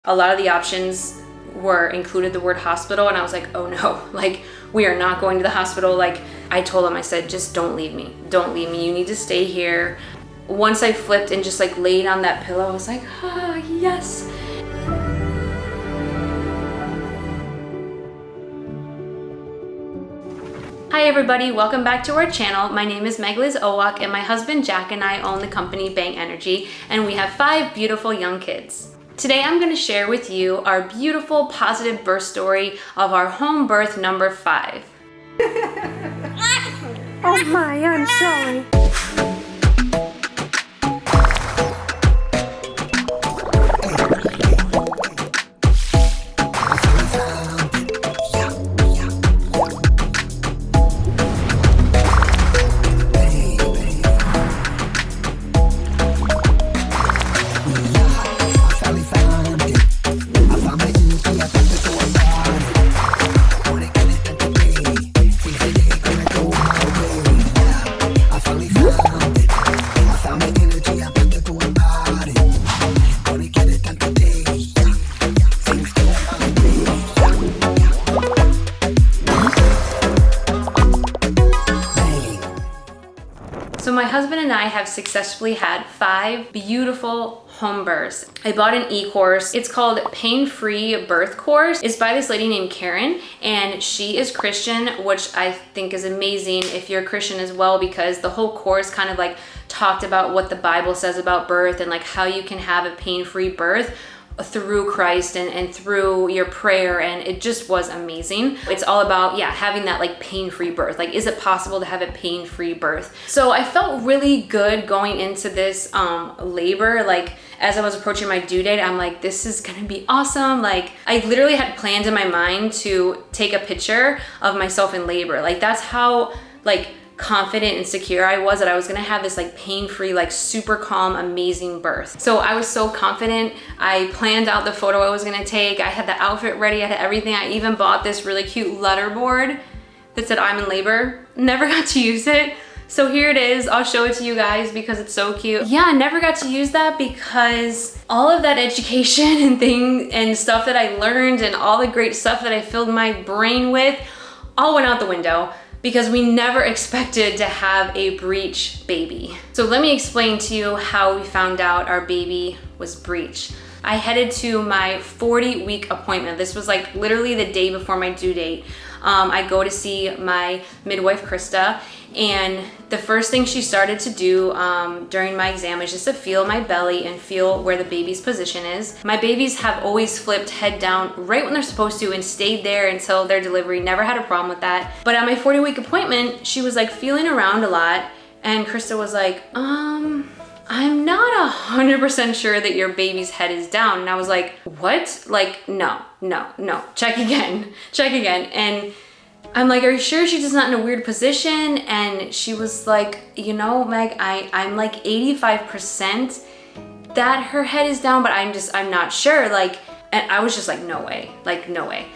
A lot of the options included the word hospital, and I was like, oh no, like we are not going to the hospital. Like I told him, I said, just don't leave me. Don't leave me. You need to stay here. Once I flipped and just like laid on that pillow, I was like, ah, yes. Hi everybody, welcome back to our channel. My name is Meg-Liz Owak, and my husband Jack and I own the company Bang Energy, and we have 5 beautiful young kids. Today I'm going to share with you our beautiful positive birth story of our home birth number 5. Oh my, I'm sorry. So my husband and I have successfully had 5 beautiful home births. I bought an e-course. It's called Pain-Free Birth Course. It's by this lady named Karen, and she is Christian, which I think is amazing if you're a Christian as well, because the whole course kind of like talked about what the Bible says about birth and like how you can have a pain-free birth through Christ and through your prayer, and it just was amazing. It's all about, yeah, having that like pain-free birth. Like, is it possible to have a pain-free birth? So I felt really good going into this labor. Like, as I was approaching my due date, I'm like, this is gonna be awesome. Like, I literally had planned in my mind to take a picture of myself in labor. Like, that's how like confident and secure I was that I was gonna have this like pain-free, like super calm, amazing birth. So I was so confident. I planned out the photo I was gonna take. I had the outfit ready, I had everything. I even bought this really cute letter board that said I'm in labor. Never got to use it. So here it is. I'll show it to you guys because it's so cute. Yeah, I never got to use that because all of that education and stuff that I learned and all the great stuff that I filled my brain with all went out the window, because we never expected to have a breech baby. So let me explain to you how we found out our baby was breech. I headed to my 40-week appointment. This was like literally the day before my due date. I go to see my midwife, Krista, and the first thing she started to do during my exam is just to feel my belly and feel where the baby's position is. My babies have always flipped head down right when they're supposed to and stayed there until their delivery. Never had a problem with that. But at my 40-week appointment, she was like feeling around a lot, and Krista was like, I'm not 100% sure that your baby's head is down. And I was like, what? Like, no. Check again. And I'm like, are you sure she's just not in a weird position? And she was like, you know, Meg, I'm like 85% that her head is down, but I'm not sure. Like, and I was just like, no way.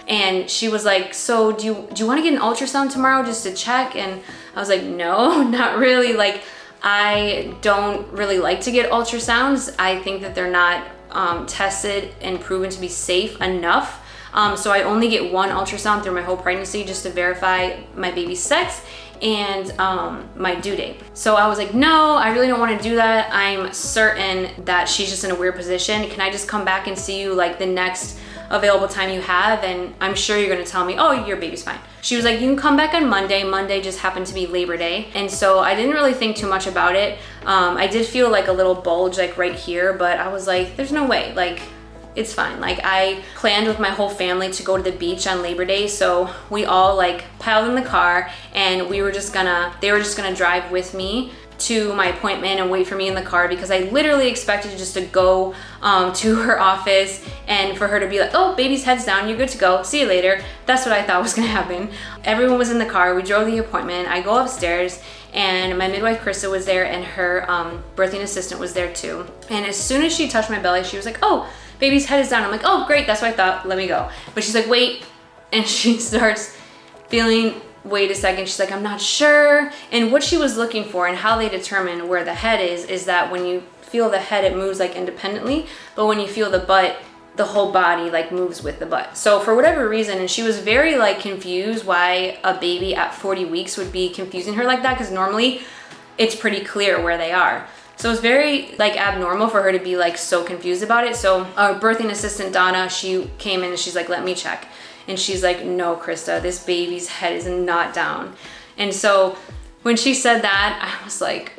And she was like, so do you want to get an ultrasound tomorrow just to check? And I was like, no, not really. Like, I don't really like to get ultrasounds. I think that they're not tested and proven to be safe enough. So I only get one ultrasound through my whole pregnancy just to verify my baby's sex and my due date. So I was like, no, I really don't want to do that. I'm certain that she's just in a weird position. Can I just come back and see you like the next available time you have? And I'm sure you're gonna tell me, oh, your baby's fine. She was like, you can come back on Monday. Monday just happened to be Labor Day. And so I didn't really think too much about it. I did feel like a little bulge like right here, but I was like, there's no way, like, it's fine. Like, I planned with my whole family to go to the beach on Labor Day, so we all like piled in the car, and they were just gonna drive with me to my appointment and wait for me in the car, because I literally expected just to go to her office and for her to be like, oh, baby's head's down, you're good to go, see you later. That's what I thought was gonna happen. Everyone was in the car, we drove the appointment, I go upstairs, and my midwife Krista was there, and her birthing assistant was there too. And as soon as she touched my belly, she was like, oh, baby's head is down. I'm like, oh, great, that's what I thought, let me go. But she's like, wait, and she starts feeling, wait a second, she's like, I'm not sure. And what she was looking for and how they determine where the head is that when you feel the head, it moves like independently, but when you feel the butt, the whole body like moves with the butt. So for whatever reason, and she was very like confused why a baby at 40 weeks would be confusing her like that, because normally it's pretty clear where they are. So it was very like abnormal for her to be like so confused about it. So our birthing assistant, Donna, she came in and she's like, let me check. And she's like, no, Krista, this baby's head is not down. And so when she said that, I was like,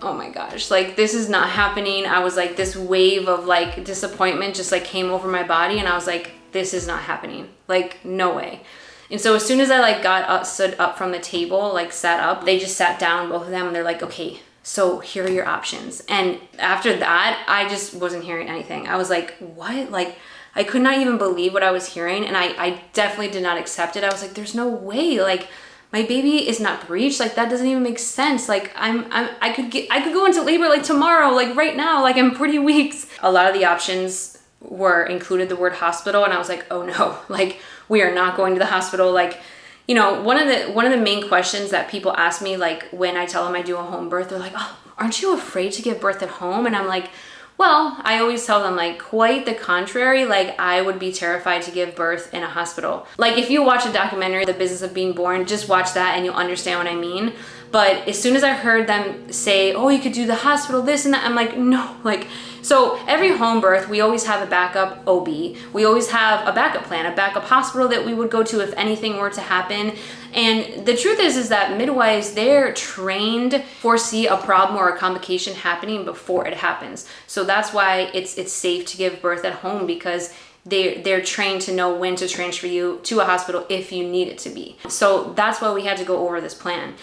oh my gosh, like this is not happening. I was like, this wave of like disappointment just like came over my body, and I was like, this is not happening. Like, no way. And so as soon as I like got up, stood up from the table, like sat up, they just sat down, both of them, and they're like, okay, so here are your options. And after that, I just wasn't hearing anything. I was like, what? Like, I could not even believe what I was hearing. And I definitely did not accept it. I was like, there's no way. Like, my baby is not breached. Like, that doesn't even make sense. Like, I could go into labor like tomorrow, like right now, like I'm pretty weeks. A lot of the options were included the word hospital. And I was like, oh no, like we are not going to the hospital. Like, you know, one of the main questions that people ask me, like when I tell them I do a home birth, they're like, oh, aren't you afraid to give birth at home? And I'm like, well, I always tell them like quite the contrary. Like I would be terrified to give birth in a hospital. Like if you watch a documentary, The Business of Being Born, just watch that and you'll understand what I mean. But as soon as I heard them say, oh, you could do the hospital, this and that, I'm like, no, like, so every home birth, we always have a backup OB. We always have a backup plan, a backup hospital that we would go to if anything were to happen. And the truth is that midwives, they're trained to foresee a problem or a complication happening before it happens. So that's why it's safe to give birth at home, because they're trained to know when to transfer you to a hospital if you need it to be. So that's why we had to go over this plan.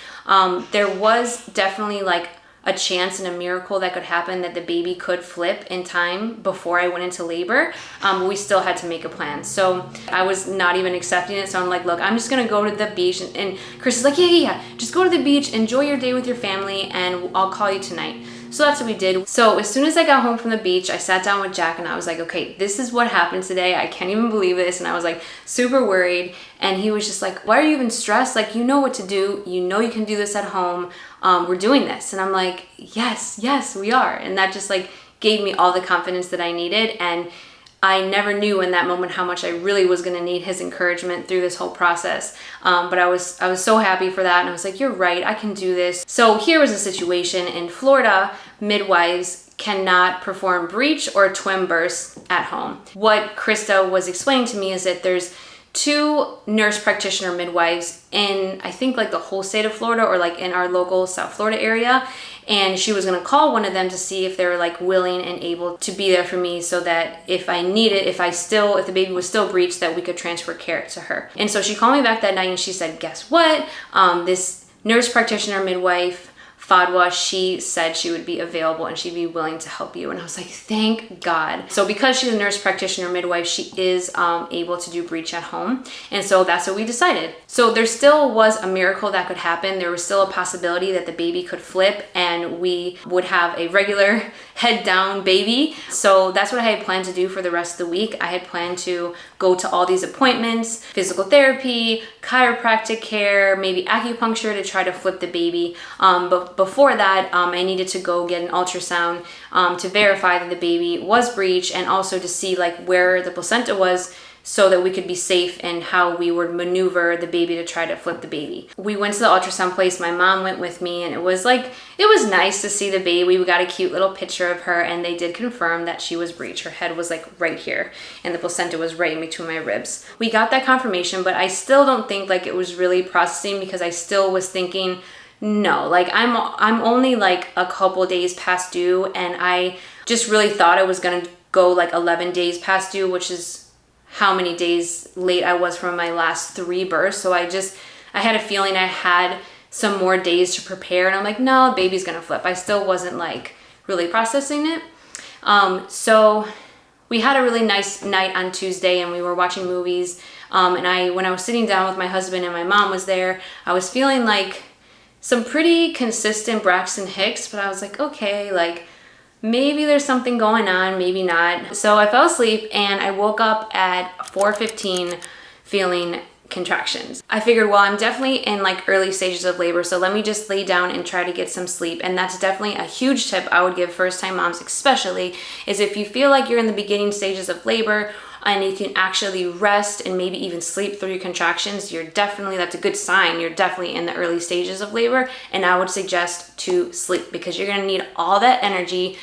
There was definitely like a chance and a miracle that could happen that the baby could flip in time before I went into labor. But we still had to make a plan. So I was not even accepting it. So I'm like, look, I'm just gonna go to the beach. And Chris is like, yeah. Just go to the beach, enjoy your day with your family, and I'll call you tonight. So that's what we did. So as soon as I got home from the beach, I sat down with Jack and I was like, okay, this is what happened today. I can't even believe this. And I was like super worried. And he was just like, why are you even stressed? Like, you know what to do. You know you can do this at home. We're doing this. And I'm like, yes, we are. And that just like gave me all the confidence that I needed. And I never knew in that moment how much I really was going to need his encouragement through this whole process. But I was so happy for that. And I was like, you're right, I can do this. So here was a situation in Florida. Midwives cannot perform breech or twin births at home. What Krista was explaining to me is that there's 2 nurse practitioner midwives in, I think, like the whole state of Florida, or like in our local South Florida area. And she was gonna call one of them to see if they were like willing and able to be there for me, so that if I needed, if the baby was still breached, that we could transfer care to her. And so she called me back that night and she said, guess what? This nurse practitioner midwife, Fadwa, she said she would be available and she'd be willing to help you. And I was like, thank God. So because she's a nurse practitioner midwife, she is able to do breech at home. And so that's what we decided. So there still was a miracle that could happen. There was still a possibility that the baby could flip and we would have a regular head down baby. So that's what I had planned to do for the rest of the week. I had planned to go to all these appointments, physical therapy, chiropractic care, maybe acupuncture to try to flip the baby. But before that, I needed to go get an ultrasound to verify that the baby was breech, and also to see like where the placenta was, so that we could be safe in how we would maneuver the baby to try to flip the baby. We went to the ultrasound place. My mom went with me, and it was nice to see the baby. We got a cute little picture of her, and they did confirm that she was breech. Her head was like right here, and the placenta was right in between my ribs. We got that confirmation, but I still don't think like it was really processing, because I still was thinking, no, like I'm only like a couple days past due, and I just really thought I was gonna go like 11 days past due, which is how many days late I was from my last 3 births. So I had a feeling I had some more days to prepare, and I'm like, no, baby's gonna flip. I still wasn't like really processing it. So we had a really nice night on Tuesday, and we were watching movies. And when I was sitting down with my husband and my mom was there, I was feeling like some pretty consistent Braxton Hicks, but I was like, okay, like maybe there's something going on, maybe not. So I fell asleep, and I woke up at 4:15 feeling contractions. I figured, well, I'm definitely in like early stages of labor, so let me just lay down and try to get some sleep. And that's definitely a huge tip I would give first time moms, especially, is if you feel like you're in the beginning stages of labor and you can actually rest and maybe even sleep through your contractions, that's a good sign. You're definitely in the early stages of labor, and I would suggest to sleep because you're gonna need all that energy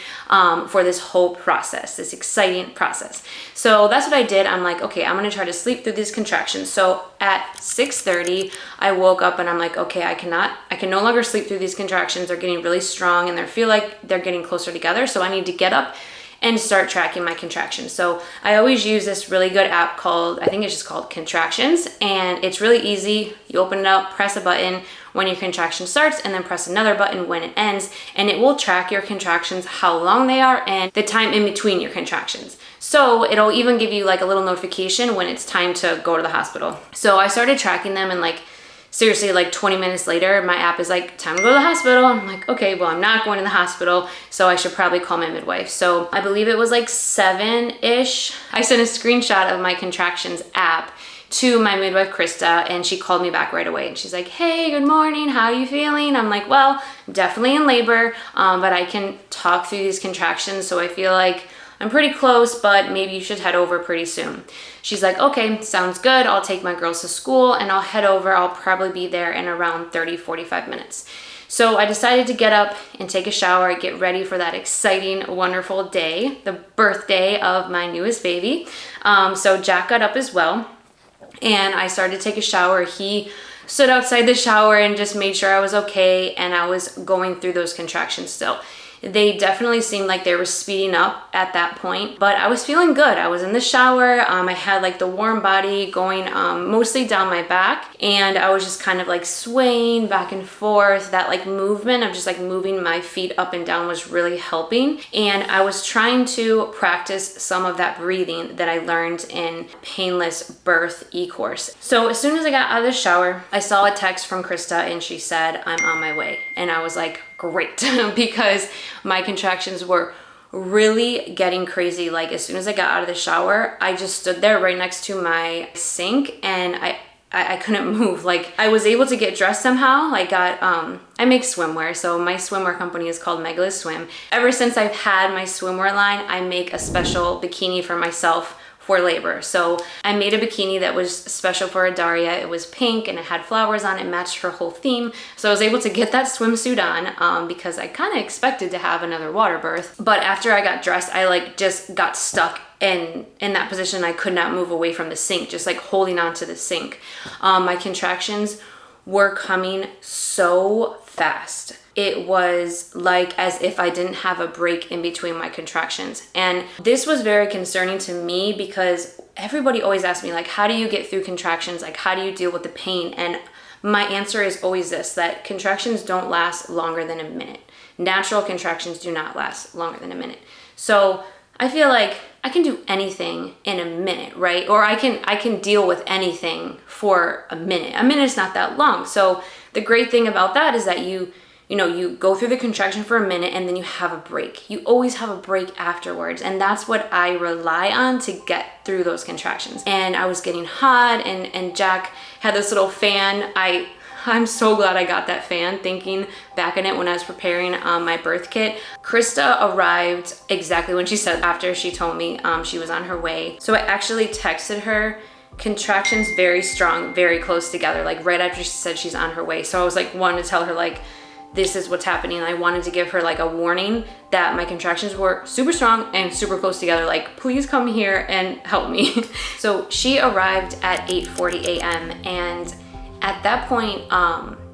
for this whole process, this exciting process. So that's what I did. I'm like, okay, I'm gonna try to sleep through these contractions. So at 6:30, I woke up and I'm like, okay, I can no longer sleep through these contractions. They're getting really strong and they feel like they're getting closer together. So I need to get up and start tracking my contractions. So I always use this really good app called, I think it's just called Contractions, and it's really easy. You open it up, press a button when your contraction starts, and then press another button when it ends, and it will track your contractions, how long they are, and the time in between your contractions. So it'll even give you like a little notification when it's time to go to the hospital. So I started tracking them, and like seriously, like 20 minutes later, my app is like, time to go to the hospital. I'm like, okay, well, I'm not going to the hospital, so I should probably call my midwife. So I believe it was like 7-ish. I sent a screenshot of my contractions app to my midwife, Krista, and she called me back right away. And she's like, hey, good morning, how are you feeling? I'm like, well, I'm definitely in labor, but I can talk through these contractions, so I feel like I'm pretty close, but maybe you should head over pretty soon. She's like, okay, sounds good. I'll take my girls to school and I'll head over. I'll probably be there in around 30-45 minutes. So I decided to get up and take a shower, get ready for that exciting, wonderful day, the birthday of my newest baby. So Jack got up as well, and I started to take a shower. He stood outside the shower and just made sure I was okay, and I was going through those contractions still. They definitely seemed like they were speeding up at that point, but I was feeling good. I was in the shower. I had like the warm body going mostly down my back, and I was just kind of like swaying back and forth. That like movement of just like moving my feet up and down was really helping. And I was trying to practice some of that breathing that I learned in Painless Birth e-course. So as soon as I got out of the shower, I saw a text from Krista, and she said, I'm on my way. And I was like, great, because my contractions were really getting crazy. Like as soon as I got out of the shower, I just stood there right next to my sink, and I couldn't move. Like I was able to get dressed somehow. I make swimwear, so my swimwear company is called Megala Swim. Ever since I've had my swimwear line, I make a special bikini for myself for labor. So I made a bikini that was special for Adaria. It was pink and it had flowers on it, matched her whole theme. So I was able to get that swimsuit on because I kind of expected to have another water birth. But after I got dressed, I like just got stuck in that position. I could not move away from the sink, just like holding on to the sink. My contractions were coming so fast. It was like as if I didn't have a break in between my contractions. And this was very concerning to me because everybody always asks me, like, how do you get through contractions? Like, how do you deal with the pain? And my answer is always this, that contractions don't last longer than a minute. Natural contractions do not last longer than a minute. So I feel like I can do anything in a minute, right? Or I can deal with anything for a minute. A minute is not that long. So the great thing about that is that you go through the contraction for a minute and then you have a break. You always have a break afterwards. And that's what I rely on to get through those contractions. And I was getting hot, and Jack had this little fan. I'm so glad I got that fan, thinking back on it when I was preparing my birth kit. Krista arrived exactly when she said, after she told me she was on her way. So I actually texted her, contractions very strong, very close together, like right after she said she's on her way. So I was like, wanted to tell her like, this is what's happening. I wanted to give her like a warning that my contractions were super strong and super close together. Like, please come here and help me. So she arrived at 8:40 a.m. and at that point,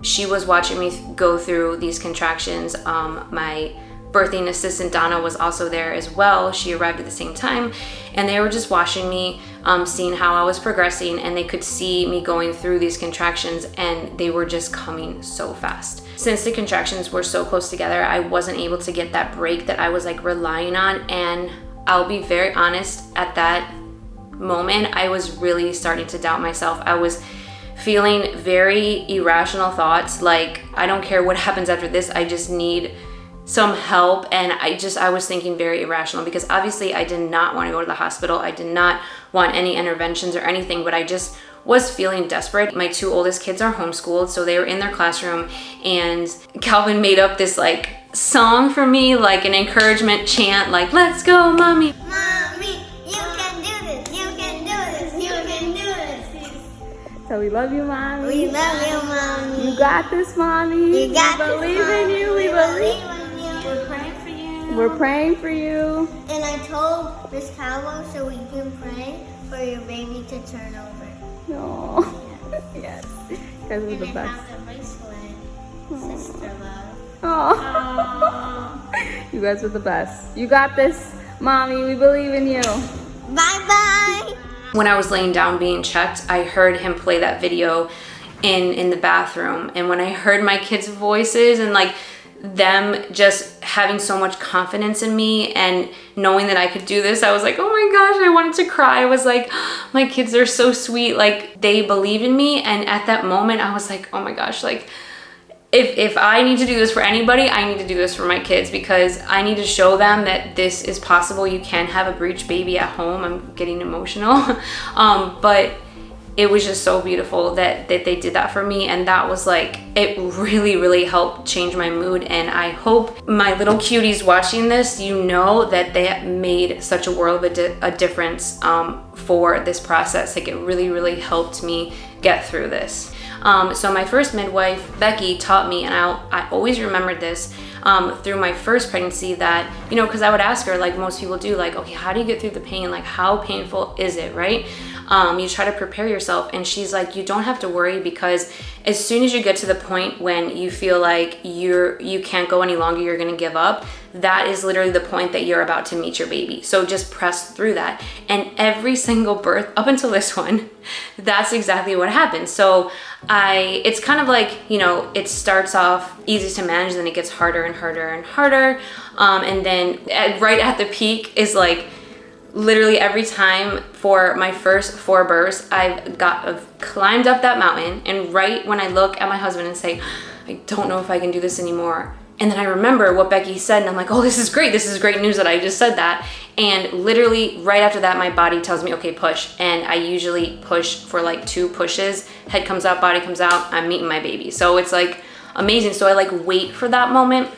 she was watching me go through these contractions. My birthing assistant, Donna, was also there as well. She arrived at the same time, and they were just watching me, seeing how I was progressing, and they could see me going through these contractions, and they were just coming so fast. Since the contractions were so close together, I wasn't able to get that break that I was like relying on, and I'll be very honest, at that moment, I was really starting to doubt myself. I was feeling very irrational thoughts, like, I don't care what happens after this, I just need some help. And I was thinking very irrational, because obviously I did not want to go to the hospital. I did not want any interventions or anything, but I just was feeling desperate. My 2 oldest kids are homeschooled, so they were in their classroom, and Calvin made up this like song for me, like an encouragement chant, like, let's go, mommy. Mommy, you can do this, you can do this, you can do this. So we love you, Mommy. We love you, Mommy. You got this, Mommy. You got we this, believe in Mommy. you. We believe. in you. We're praying for you. We're praying for you. And I told Miss Cowboy so we can pray for your baby to turn over. No. Yes. Because we're the And I best. have the bracelet, sister love. Oh. You guys are the best. You got this, Mommy. We believe in you. Bye-bye. When I was laying down being checked, I heard him play that video in the bathroom. And when I heard my kids' voices and like them just having so much confidence in me and knowing that I could do this, I was like, oh my gosh, I wanted to cry. I was like, my kids are so sweet. Like, they believe in me. And at that moment, I was like, oh my gosh, like, if I need to do this for anybody, I need to do this for my kids, because I need to show them that this is possible. You can have a breech baby at home. I'm getting emotional. But it was just so beautiful that they did that for me. And that was like, it really, really helped change my mood. And I hope my little cuties watching this, you know that they made such a world of a difference for this process. Like, it really, really helped me get through this. So my first midwife, Becky, taught me, and I always remembered this through my first pregnancy, that, you know, because I would ask her, like most people do, like, okay, how do you get through the pain? Like, how painful is it, right? You try to prepare yourself. And she's like, you don't have to worry, because as soon as you get to the point when you feel like you can't go any longer, you're gonna give up, that is literally the point that you're about to meet your baby. So just press through that. And every single birth up until this one, that's exactly what happened. So it's kind of like, you know, it starts off easy to manage, then it gets harder and harder and harder. And then right at the peak is like, literally every time for my first 4 births, I've climbed up that mountain, and right when I look at my husband and say, I don't know if I can do this anymore, and then I remember what Becky said, and I'm like, oh, this is great news that I just said that. And literally right after that, my body tells me, okay, push. And I usually push for like 2 pushes, head comes out, body comes out, I'm meeting my baby. So it's like amazing. So I like wait for that moment,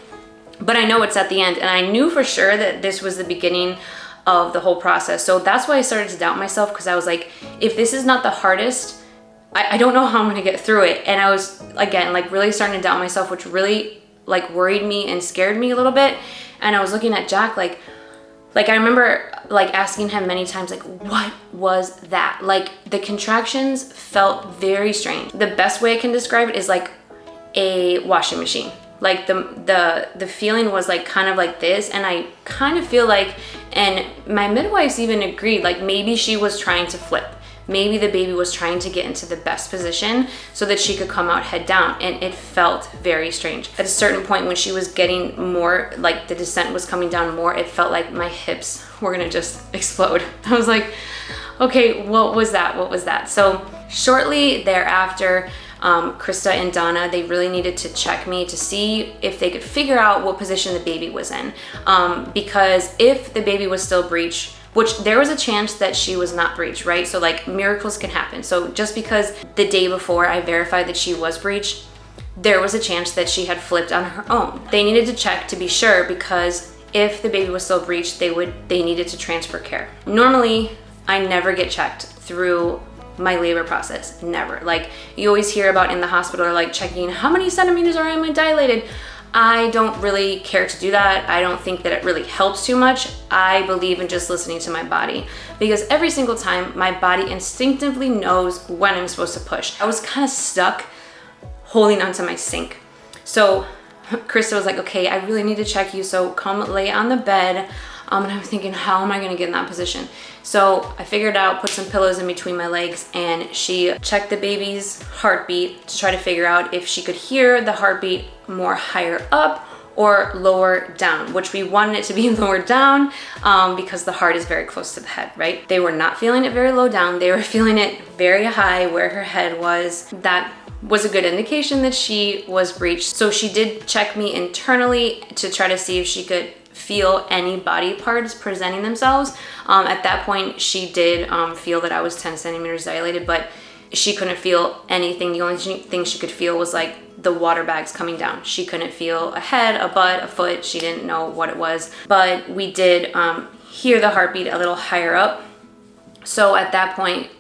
but I know it's at the end. And I knew for sure that this was the beginning of the whole process. So that's why I started to doubt myself, because I was like, if this is not the hardest, I don't know how I'm gonna get through it. And I was, again, like really starting to doubt myself, which really like worried me and scared me a little bit. And I was looking at Jack, like I remember like asking him many times, like, what was that? Like, the contractions felt very strange. The best way I can describe it is like a washing machine. Like the feeling was like kind of like this, and I kind of feel like, and my midwives even agreed, like maybe she was trying to flip. Maybe the baby was trying to get into the best position so that she could come out head down, and it felt very strange. At a certain point when she was getting more, like the descent was coming down more, it felt like my hips were gonna just explode. I was like, okay, what was that? What was that? So shortly thereafter, Krista and Donna, they really needed to check me to see if they could figure out what position the baby was in. Because if the baby was still breech, which there was a chance that she was not breech, right? So like miracles can happen. So just because the day before I verified that she was breech, there was a chance that she had flipped on her own. They needed to check to be sure, because if the baby was still breech, they needed to transfer care. Normally, I never get checked through my labor process, never. Like you always hear about in the hospital, or like checking how many centimeters are I dilated. I don't really care to do that. I don't think that it really helps too much. I believe in just listening to my body, because every single time my body instinctively knows when I'm supposed to push. I was kind of stuck holding onto my sink. So Krista was like, okay, I really need to check you, so come lay on the bed. And I'm thinking, how am I gonna get in that position? So I figured out, put some pillows in between my legs, and she checked the baby's heartbeat to try to figure out if she could hear the heartbeat more higher up or lower down, which we wanted it to be lower down because the heart is very close to the head, right? They were not feeling it very low down. They were feeling it very high where her head was. That was a good indication that she was breached. So she did check me internally to try to see if she could feel any body parts presenting themselves. At that point, she did feel that I was 10 centimeters dilated, but she couldn't feel anything. The only thing she could feel was like the water bags coming down. She couldn't feel a head, a butt, a foot. She didn't know what it was, but we did hear the heartbeat a little higher up. So at that point,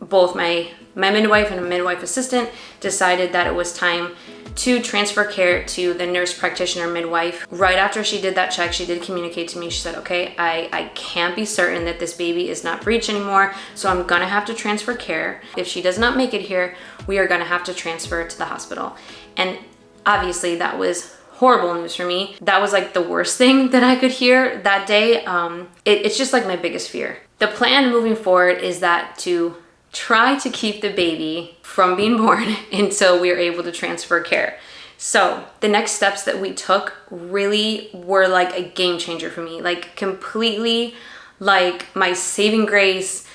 both my midwife and a midwife assistant decided that it was time to transfer care to the nurse practitioner midwife. Right after she did that check, she did communicate to me. She said, okay, I can't be certain that this baby is not breech anymore, so I'm gonna have to transfer care. If she does not make it here, we are gonna have to transfer to the hospital. And obviously that was horrible news for me. That was like the worst thing that I could hear that day. It's just like my biggest fear. The plan moving forward is that to try to keep the baby from being born until we are able to transfer care. So the next steps that we took really were like a game changer for me, like completely like my saving grace.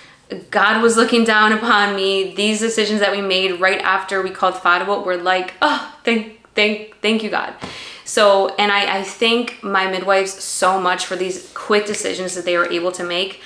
God was looking down upon me. These decisions that we made right after we called Fadwa were like, oh, thank you, God. So, and I thank my midwives so much for these quick decisions that they were able to make,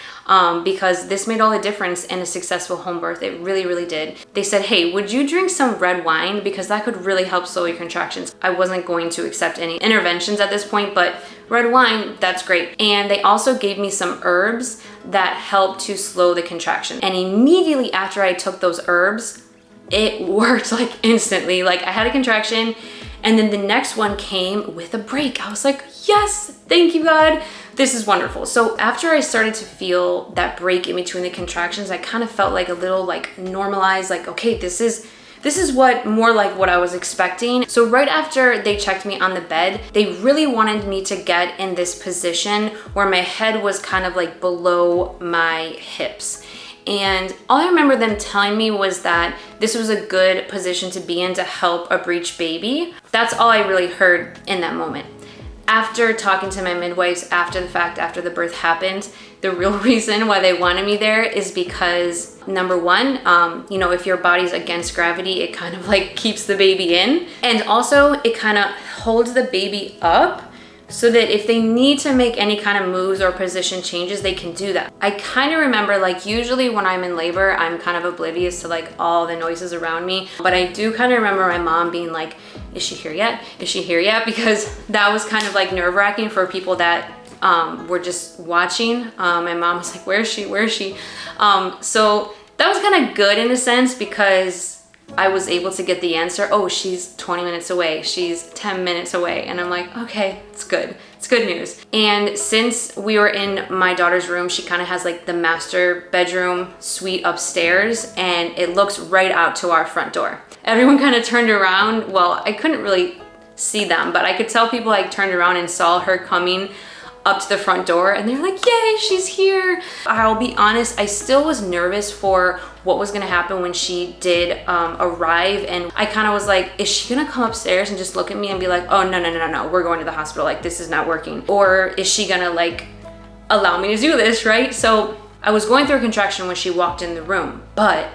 because this made all the difference in a successful home birth. It really, really did. They said, hey, would you drink some red wine? Because that could really help slow your contractions. I wasn't going to accept any interventions at this point, but red wine, that's great. And they also gave me some herbs that helped to slow the contraction. And immediately after I took those herbs, it worked like instantly. Like I had a contraction, and then the next one came with a break. I was like, yes, thank you, God. This is wonderful. So after I started to feel that break in between the contractions, I kind of felt like a little like normalized, like, okay, this is what more like what I was expecting. So right after they checked me on the bed, they really wanted me to get in this position where my head was kind of like below my hips. And all I remember them telling me was that this was a good position to be in to help a breech baby. That's all I really heard in that moment. After talking to my midwives after the fact, after the birth happened, the real reason why they wanted me there is because number one, if your body's against gravity, it kind of like keeps the baby in. And also it kind of holds the baby up so that if they need to make any kind of moves or position changes, they can do that. I kind of remember, like, usually when I'm in labor, I'm kind of oblivious to like all the noises around me. But I do kind of remember my mom being like, is she here yet? Is she here yet? Because that was kind of like nerve-wracking for people that were just watching. My mom was like, where is she? Where is she? So that was kind of good in a sense, because I was able to get the answer. Oh, she's 20 minutes away. She's 10 minutes away. And I'm like, okay, it's good. It's good news. And since we were in my daughter's room, she kind of has like the master bedroom suite upstairs, and it looks right out to our front door. Everyone kind of turned around. Well, I couldn't really see them, but I could tell people like turned around and saw her coming up to the front door, and they're like, yay, she's here. I'll be honest, I still was nervous for what was gonna happen when she did arrive, and I kind of was like, is she gonna come upstairs and just look at me and be like, oh, no, we're going to the hospital, like this is not working? Or is she gonna like allow me to do this, right? So I was going through a contraction when she walked in the room, but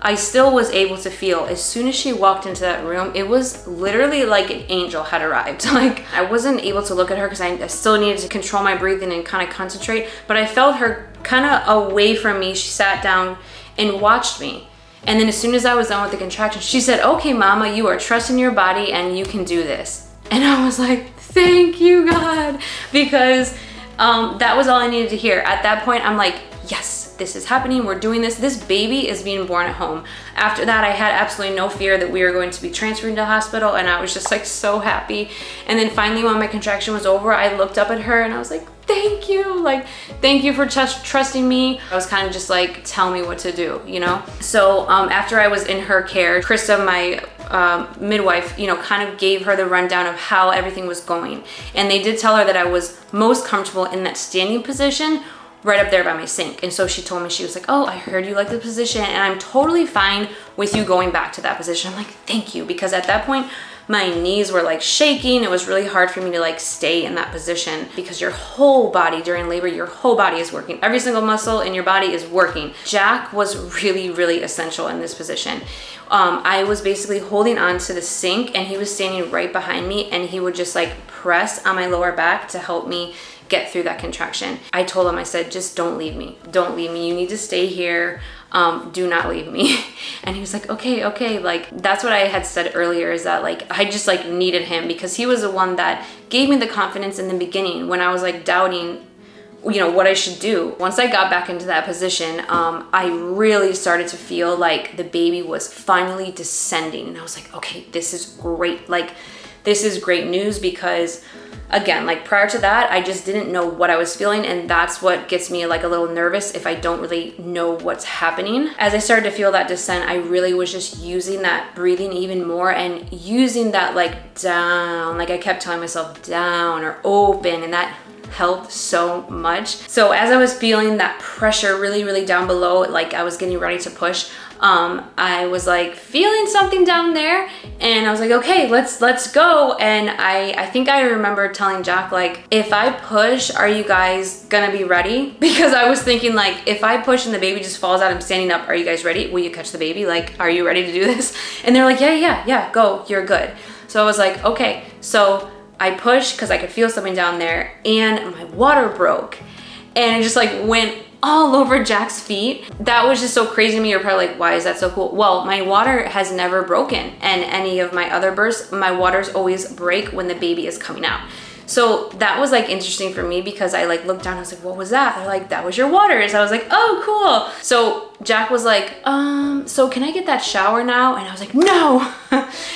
I still was able to feel as soon as she walked into that room, it was literally like an angel had arrived. Like I wasn't able to look at her because I still needed to control my breathing and kind of concentrate, but I felt her kind of away from me. She sat down and watched me. And then as soon as I was done with the contraction, she said, okay, mama, you are trusting your body and you can do this. And I was like, thank you, God, because that was all I needed to hear. At that point, I'm like, yes, this is happening. We're doing this. This baby is being born at home. After that, I had absolutely no fear that we were going to be transferred to the hospital, and I was just like so happy. And then finally, when my contraction was over, I looked up at her and I was like, thank you. Like, thank you for trusting me. I was kind of just like, tell me what to do, you know? So after I was in her care, Krista, my midwife, kind of gave her the rundown of how everything was going. And they did tell her that I was most comfortable in that standing position right up there by my sink. And so she told me, she was like, oh, I heard you like the position, and I'm totally fine with you going back to that position. I'm like, thank you, because at that point, my knees were like shaking. It was really hard for me to like stay in that position, because your whole body during labor, your whole body is working. Every single muscle in your body is working. Jack was really, really essential in this position. I was basically holding on to the sink, and he was standing right behind me, and he would just like press on my lower back to help me get through that contraction. I told him, I said, just don't leave me. Don't leave me. You need to stay here. do not leave me. And he was like, okay. Like, that's what I had said earlier, is that like, I just like needed him, because he was the one that gave me the confidence in the beginning when I was like doubting, you know, what I should do. Once I got back into that position, I really started to feel like the baby was finally descending. And I was like, okay, this is great. Like, this is great news, because again, like prior to that, I just didn't know what I was feeling. And that's what gets me like a little nervous if I don't really know what's happening. As I started to feel that descent, I really was just using that breathing even more, and using that like down, like I kept telling myself down or open, and that helped so much. So as I was feeling that pressure really down below, like I was getting ready to push, I was like feeling something down there, and I was like, okay, let's go. And I think I remember telling Jack, like, if I push, are you guys gonna be ready? Because I was thinking, like, if I push and the baby just falls out, I'm standing up, are you guys ready? Will you catch the baby? Like, are you ready to do this? And they're like, yeah, go, you're good. So I was like, okay. So I pushed because I could feel something down there, and my water broke, and it just like went all over Jack's feet. That was just so crazy to me. You're probably like, why is that so cool? Well, my water has never broken, and any of my other births, my waters always break when the baby is coming out. So that was like interesting for me, because I like looked down, I was like, what was that? They're like, that was your waters. I was like, oh, cool. So Jack was like, so can I get that shower now? And I was like, no,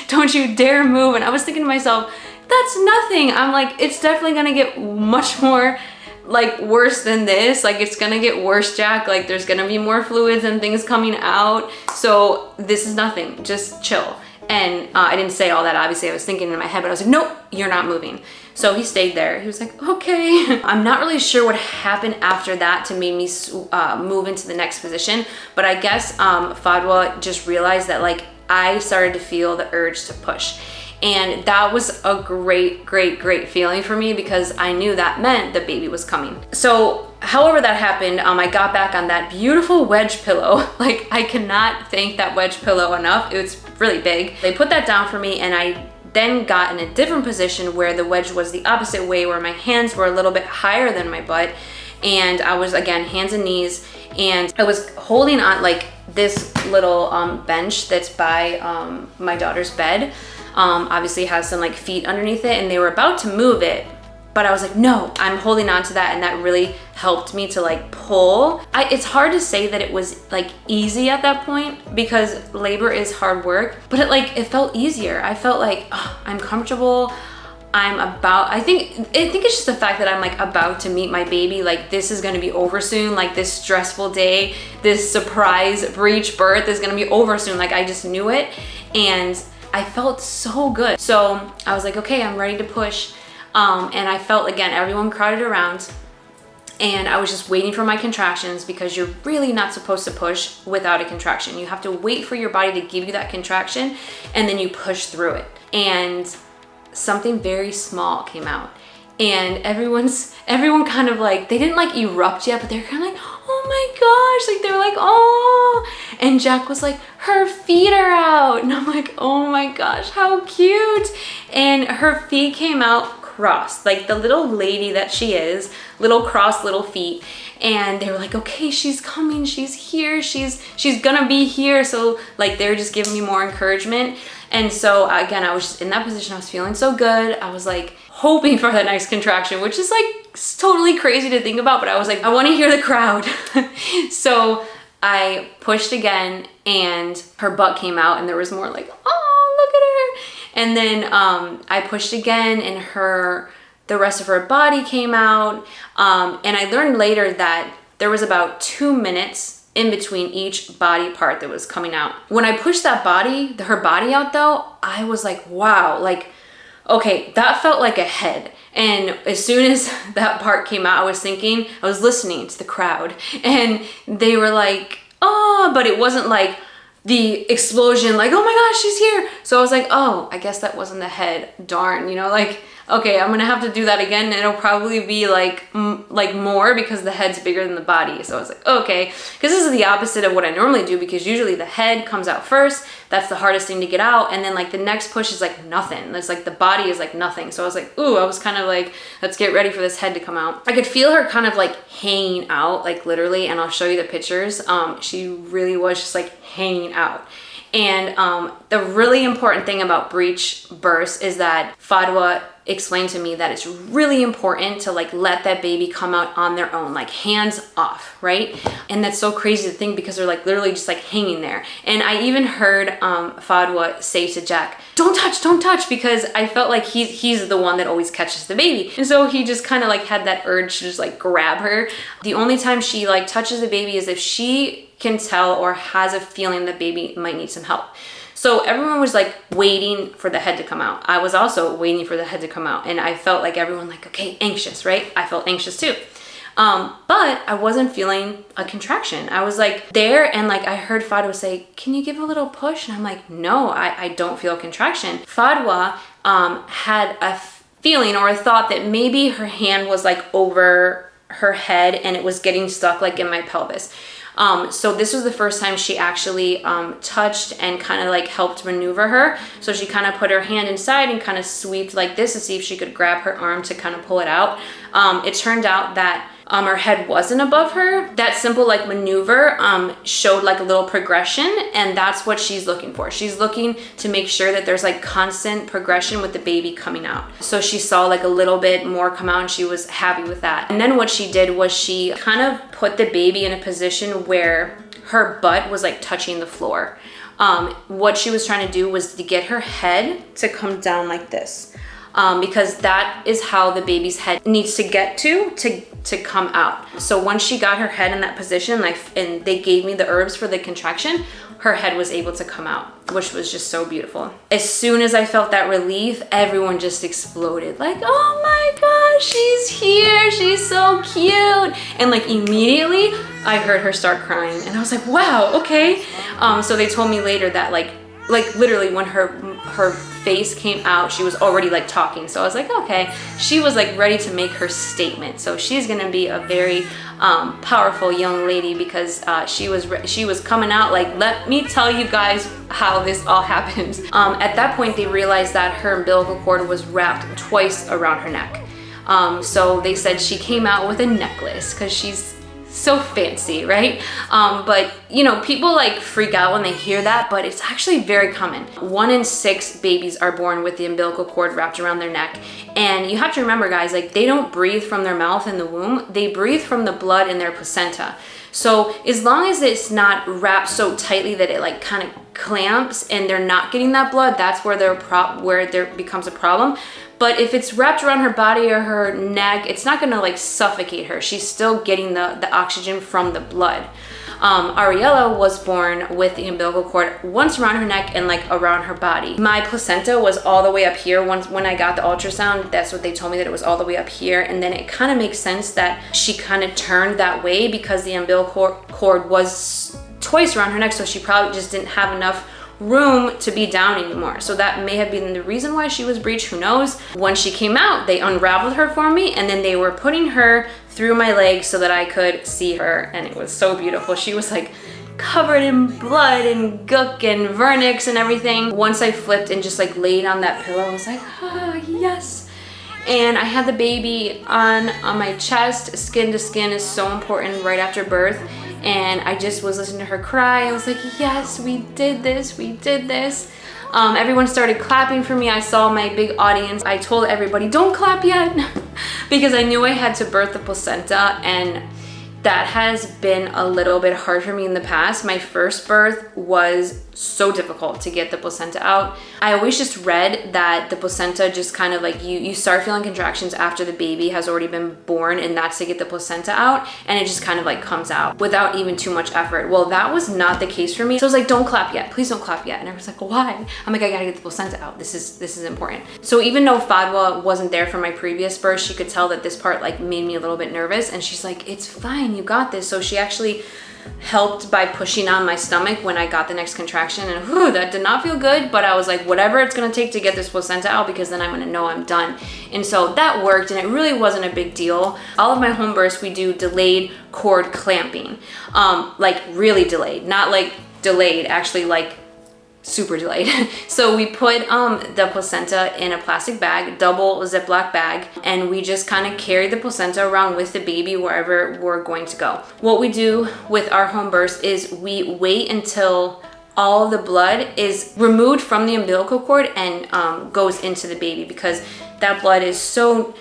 don't you dare move. And I was thinking to myself, that's nothing. I'm like, it's definitely gonna get much more like worse than this. Like, it's gonna get worse, Jack. Like, there's gonna be more fluids and things coming out. So this is nothing, just chill. And I didn't say all that, obviously I was thinking in my head, but I was like, nope, you're not moving. So he stayed there. He was like, okay. I'm not really sure what happened after that to make me move into the next position, but I guess Fadwa just realized that like I started to feel the urge to push. And that was a great feeling for me, because I knew that meant the baby was coming. So however that happened, I got back on that beautiful wedge pillow. Like, I cannot thank that wedge pillow enough. It was really big. They put that down for me, and I then got in a different position where the wedge was the opposite way, where my hands were a little bit higher than my butt. And I was, again, hands and knees, and I was holding on like this little bench that's by my daughter's bed. Obviously has some like feet underneath it, and they were about to move it, but I was like, no, I'm holding on to that. And that really helped me to like pull. It's hard to say that it was like easy at that point, because labor is hard work, but it felt easier. I felt like, oh, I'm comfortable. I think it's just the fact that I'm like about to meet my baby. Like, this is gonna be over soon. Like, this stressful day, this surprise breech birth is gonna be over soon. Like, I just knew it, and I felt so good. So I was like, okay, I'm ready to push. And I felt, again, everyone crowded around, and I was just waiting for my contractions, because you're really not supposed to push without a contraction. You have to wait for your body to give you that contraction, and then you push through it. And something very small came out, and everyone kind of like, they didn't like erupt yet, but they're kind of like, oh my gosh, like they're like, oh. And Jack was like, her feet are out. And I'm like, oh my gosh, how cute. And her feet came out crossed, like the little lady that she is, little crossed little feet. And they were like, okay, she's coming, she's here, she's gonna be here. So like, they were just giving me more encouragement. And so again, I was just in that position, I was feeling so good. I was like hoping for the next contraction, which is like totally crazy to think about, but I was like, I want to hear the crowd. So I pushed again, and her butt came out, and there was more like, oh, look at her. And then I pushed again, and the rest of her body came out. And I learned later that there was about 2 minutes in between each body part that was coming out. When I pushed her body out though, I was like, wow, like, okay, that felt like a head. And as soon as that part came out, I was listening to the crowd, and they were like, oh, but it wasn't like the explosion, like, oh my gosh, she's here. So I was like, oh, I guess that wasn't the head, darn, like, okay, I'm gonna have to do that again, and it'll probably be like more because the head's bigger than the body. So I was like, okay, because this is the opposite of what I normally do, because usually the head comes out first. That's the hardest thing to get out, and then like the next push is like nothing. It's like the body is like nothing. So I was like, ooh, I was kind of like, let's get ready for this head to come out. I could feel her kind of like hanging out, like literally, and I'll show you the pictures. She really was just like hanging out. And the really important thing about breech births is that Fadwa explained to me that it's really important to like let that baby come out on their own, like hands off, right? And that's so crazy to think, because they're like literally just like hanging there. And I even heard Fadwa say to Jack, don't touch, because I felt like he's the one that always catches the baby. And so he just kind of like had that urge to just like grab her. The only time she like touches the baby is if she can tell or has a feeling the baby might need some help. So everyone was like waiting for the head to come out. I was also waiting for the head to come out, and I felt like everyone like, okay, anxious, right? I felt anxious too. But I wasn't feeling a contraction. I was like there, and like I heard Fadwa say, can you give a little push? And I'm like, no, I don't feel a contraction. Fadwa had a feeling or a thought that maybe her hand was like over her head and it was getting stuck like in my pelvis. So this was the first time she actually touched and kind of like helped maneuver her. So she kind of put her hand inside and kind of sweeped like this to see if she could grab her arm to kind of pull it out. It turned out that her head wasn't above her. That simple like maneuver showed like a little progression, and that's what she's looking for. She's looking to make sure that there's like constant progression with the baby coming out. So she saw like a little bit more come out, and she was happy with that. And then what she did was she kind of put the baby in a position where her butt was like touching the floor. What she was trying to do was to get her head to come down like this. Because that is how the baby's head needs to get to come out. So once she got her head in that position, and they gave me the herbs for the contraction, her head was able to come out, which was just so beautiful. As soon as I felt that relief, everyone just exploded. Like, oh my gosh, she's here. She's so cute. And like immediately I heard her start crying, and I was like, wow, okay. So they told me later that like literally when her face came out, she was already like talking. So I was like, okay, she was like ready to make her statement. So she's gonna be a very powerful young lady, because she was coming out like, let me tell you guys how this all happened. At that point, they realized that her umbilical cord was wrapped twice around her neck. So they said she came out with a necklace because she's so fancy, right? But you know, people like freak out when they hear that, but it's actually very common. 1 in 6 babies are born with the umbilical cord wrapped around their neck. And you have to remember, guys, like they don't breathe from their mouth in the womb, they breathe from the blood in their placenta. So as long as it's not wrapped so tightly that it like kind of clamps and they're not getting that blood, that's where there becomes a problem. But if it's wrapped around her body or her neck, it's not gonna like suffocate her. She's still getting the oxygen from the blood. Ariella was born with the umbilical cord once around her neck and like around her body. My placenta was all the way up here. When I got the ultrasound, that's what they told me, that it was all the way up here. And then it kind of makes sense that she kind of turned that way because the umbilical cord was twice around her neck, so she probably just didn't have enough room to be down anymore. So that may have been the reason why she was breech, who knows. When she came out, they unraveled her for me, and then they were putting her through my legs so that I could see her, and it was so beautiful. She was like covered in blood and gook and vernix and everything. Once I flipped and just like laid on that pillow, I was like, ah, yes. And I had the baby on my chest. Skin to skin is so important right after birth. And I just was listening to her cry. I was like, yes, we did this, we did this. Everyone started clapping for me. I saw my big audience. I told everybody, don't clap yet, because I knew I had to birth the placenta, and that has been a little bit hard for me in the past. My first birth was so difficult to get the placenta out. I always just read that the placenta just kind of like, you start feeling contractions after the baby has already been born, and that's to get the placenta out, and it just kind of like comes out without even too much effort. Well, that was not the case for me. So I was like, don't clap yet, please don't clap yet. And I was like, why? I'm like, I gotta get the placenta out. This is important. So even though Fadwa wasn't there for my previous birth, she could tell that this part like made me a little bit nervous, and she's like, it's fine, you got this. So she actually helped by pushing on my stomach when I got the next contraction, and whew, that did not feel good, but I was like, whatever it's gonna take to get this placenta out, because then I'm gonna know I'm done. And so that worked, and it really wasn't a big deal. All of my home births, we do delayed cord clamping, like really delayed, not like delayed, actually like super delayed. So we put the placenta in a plastic bag, double Ziploc bag, and we just kind of carry the placenta around with the baby wherever we're going to go. What we do with our home births is we wait until all the blood is removed from the umbilical cord and goes into the baby, because that blood is so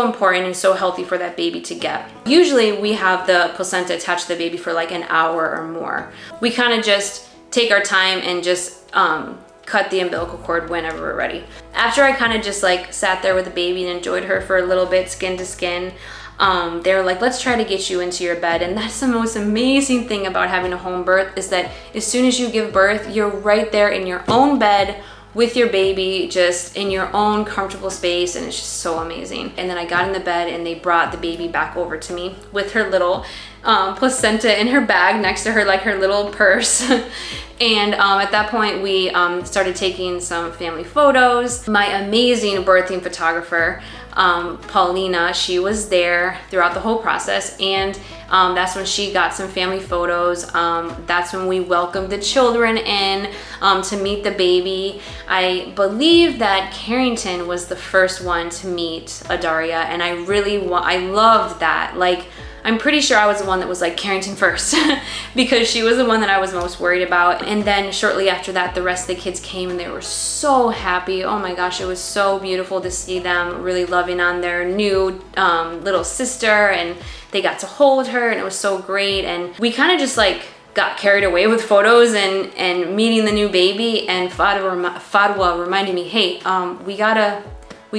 important and so healthy for that baby to get. Usually we have the placenta attached to the baby for like an hour or more. We kind of just take our time and just cut the umbilical cord whenever we're ready. After I kind of just like sat there with the baby and enjoyed her for a little bit, skin to skin, they were like, let's try to get you into your bed. And that's the most amazing thing about having a home birth, is that as soon as you give birth, you're right there in your own bed with your baby, just in your own comfortable space, and it's just so amazing. And then I got in the bed and they brought the baby back over to me with her little placenta in her bag next to her, like her little purse. And at that point we started taking some family photos. My amazing birthing photographer, Paulina, she was there throughout the whole process, and that's when she got some family photos. That's when we welcomed the children in to meet the baby. I believe that Carrington was the first one to meet Adaria, and I loved that. Like, I'm pretty sure I was the one that was like, Carrington first, because she was the one that I was most worried about. And then shortly after that, the rest of the kids came and they were so happy. Oh my gosh, it was so beautiful to see them really loving on their new little sister, and they got to hold her, and it was so great. And we kind of just like got carried away with photos and meeting the new baby, and Fadwa reminded me, hey, we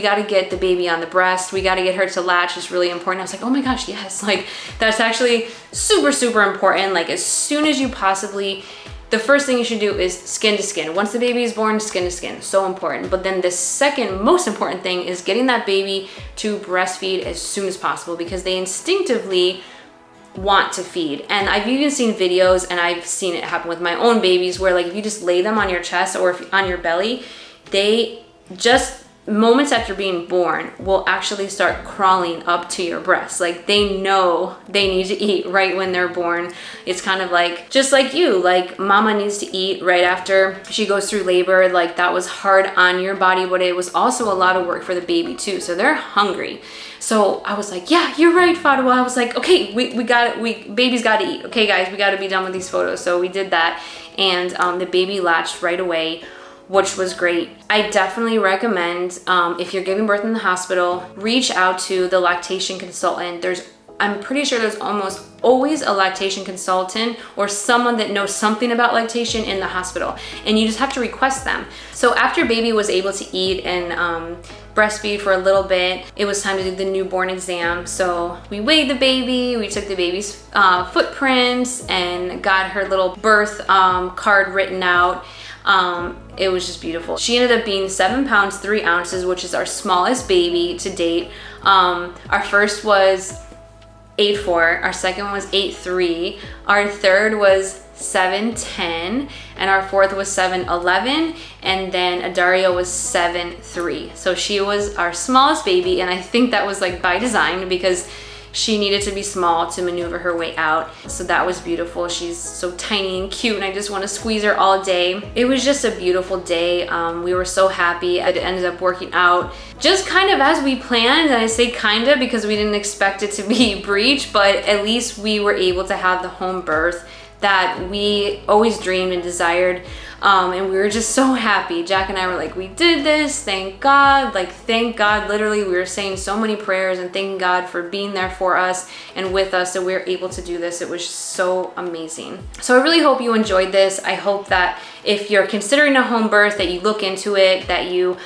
gotta get the baby on the breast. We gotta get her to latch. It's really important. I was like, oh my gosh, yes. Like, that's actually super, super important. Like, as soon as you possibly, the first thing you should do is skin to skin. Once the baby is born, skin to skin, so important. But then the second most important thing is getting that baby to breastfeed as soon as possible, because they instinctively want to feed. And I've even seen videos, and I've seen it happen with my own babies, where like if you just lay them on your chest or on your belly, they just moments after being born will actually start crawling up to your breast. Like, they know they need to eat right when they're born. It's kind of like, just like you, like mama needs to eat right after she goes through labor. Like, that was hard on your body, but it was also a lot of work for the baby too. So they're hungry. So I was like, yeah, you're right, Fadwa. I was like, okay, baby's got to eat. Okay, guys, we got to be done with these photos. So we did that, and the baby latched right away, which was great. I definitely recommend, if you're giving birth in the hospital, reach out to the lactation consultant. I'm pretty sure there's almost always a lactation consultant or someone that knows something about lactation in the hospital, and you just have to request them. So after baby was able to eat and breastfeed for a little bit, it was time to do the newborn exam. So we weighed the baby, we took the baby's footprints, and got her little birth card written out. It was just beautiful. She ended up being 7 pounds 3 ounces, which is our smallest baby to date. Our first was 8'4", our second was 8'3", our third was 7'10", and our fourth was 7'11", and then Adaria was 7'3". So she was our smallest baby, and I think that was like by design, because she needed to be small to maneuver her way out. So that was beautiful. She's so tiny and cute, and I just want to squeeze her all day. It was just a beautiful day. We were so happy. It ended up working out just kind of as we planned, and I say kind of because we didn't expect it to be breech, but at least we were able to have the home birth that we always dreamed and desired. And we were just so happy. Jack and I were like, we did this, thank God. Like, thank God. Literally, we were saying so many prayers and thanking God for being there for us and with us, that we were able to do this. It was so amazing. So I really hope you enjoyed this. I hope that if you're considering a home birth, that you look into it, that you,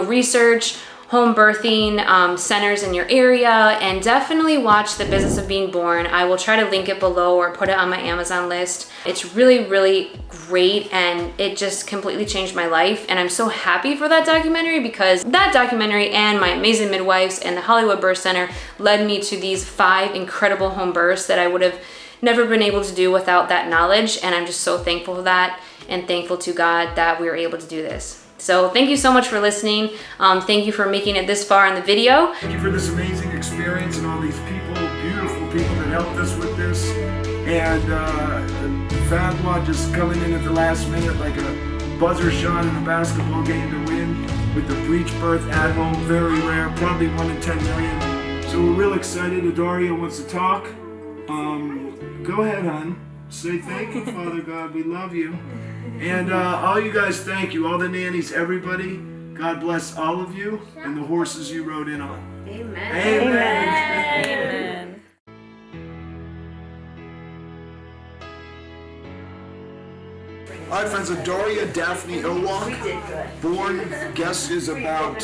research home birthing centers in your area, and definitely watch The Business of Being Born. I will try to link it below or put it on my Amazon list. It's really, really great, and it just completely changed my life. And I'm so happy for that documentary, because that documentary and my amazing midwives and the Hollywood Birth Center led me to these 5 incredible home births that I would have never been able to do without that knowledge. And I'm just so thankful for that and thankful to God that we were able to do this. So thank you so much for listening. Thank you for making it this far in the video. Thank you for this amazing experience and all these people, beautiful people that helped us with this. And Fabwa just coming in at the last minute like a buzzer shot in a basketball game to win with the breech birth at home. Very rare, probably 1 in 10 million. So we're real excited. Adoria wants to talk. Go ahead, hon. Say thank you, Father God. We love you. And all you guys, thank you. All the nannies, everybody. God bless all of you and the horses you rode in on. Amen. Amen. Amen. All right, friends. Adoria Daphne Ilwalk. Born, guess, is about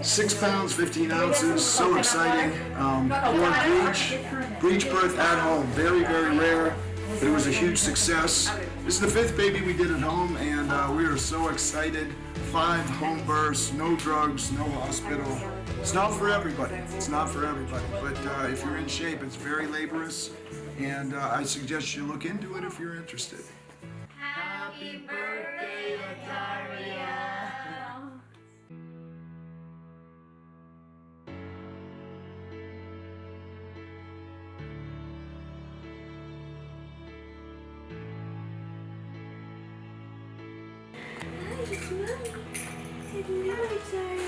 6 pounds, 15 ounces. So exciting. Born breech birth at home. Very, very rare. But it was a huge success. This is the 5th baby we did at home, and we are so excited. 5 home births, no drugs, no hospital. It's not for everybody. It's not for everybody. But if you're in shape, it's very laborious, and I suggest you look into it if you're interested. Happy birthday, Otaria! Good night,